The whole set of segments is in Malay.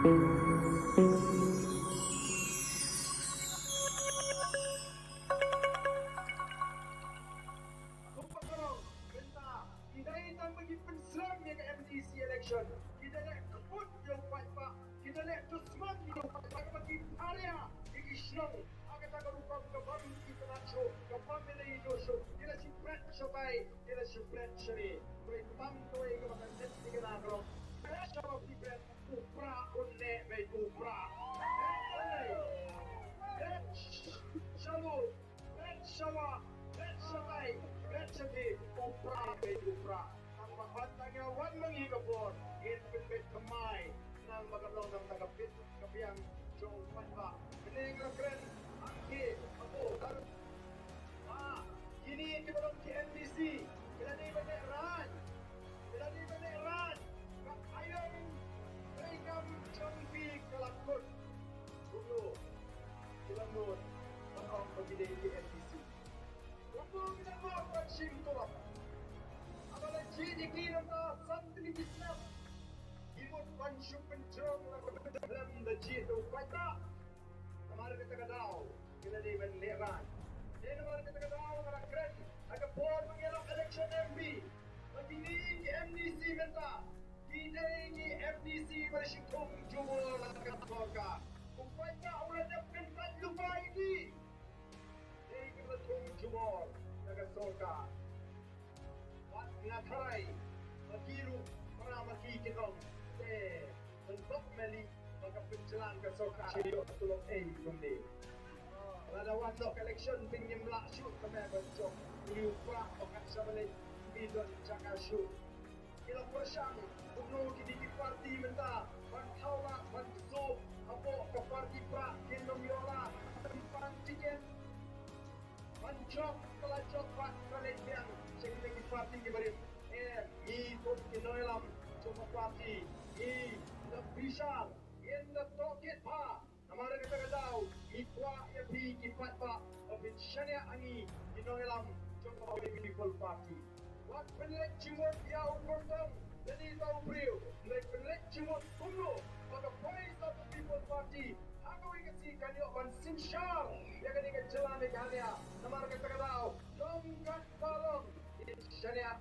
Kita tak bagi penselam yang ke MDC election. Kita nak kebut yang kuat pak. Kita nak dusman yang kuat pak bagi area yang isyong. Akan tak lupa ke baru kita nak show. Ke pamilya itu show. Kita si Brad Shabai. Kita si Brad Shari. Kau tam tu yang kita makan set tiga nak. Kita siapa si Brad? Upra unne baik upra. Brad Shalu. Brad Shawa. Brad Shabai. Brad Shari. Upra baik upra. Pagpapantangnya wan manghigapon, pinbit kamay, nang magalong ng tagapit, kapiyang Joe Panba. Pining rakren, angki, ako, kini kibalong ki NDC, kilani ba na Iran? Kilani ba na Iran? Kapayang, rekam, champi, kalakot. Ulo, kilanod, ang pagbiday ki NDC. Ulo, kinamap, pagsing tulap. Apabila dikira santri Islam, imut pansyu pencong dalam dajit upaya. Kemarin kita kadau, kita di Leran. Dan kemarin kita kadau orang keren, agak pun mengelak election MB. Begini di MDC minta, kita ini MDC bersyukur jumlah langkah sorga. Upaya orang dapat tak lupa ini. Jadi kita tunggu jumlah langkah sorga. Ngataray, magiru, para makikitong, untuk meli, magkapunsalan ka sa kayo at tulong ay kundi. Ladawan do election tingin mla shoot kami bansok, liupa o kasabalay, bidon tsaka shoot. Ilang porsyang, puno kini party menta, pantawla, panso, apo, kaparty pra, kinomyola, pantikin, pancok, pelacok, pat, kalendang, second party ke bari i to kinoilam cuma party i the bishal in the toket pa हमारे kita kadau i kwa ya bi ki patpa obin shania ani kinoilam cuma people party what penek cimot ya ukortong jadi tahu brio like penek cimot kuno pada voice of the people party ako ikasi kanyo ban sinshar ya kani ka jalan ni kanya हमारे kita kadau dongkat balong Shania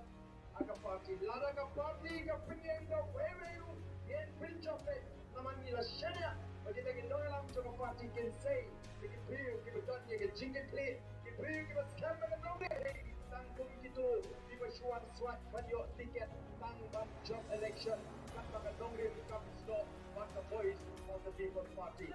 aga party lada ka party ka pineng da wewe yen pinchope naman nila Shania bagi tagi noelam to party can say ki priyo ki betot ye jingle play ki priyo ki scam na nome tangkong kito di bashuan swat banyo ticket tang ban job election kat maka dongre comes no what the voice of the people party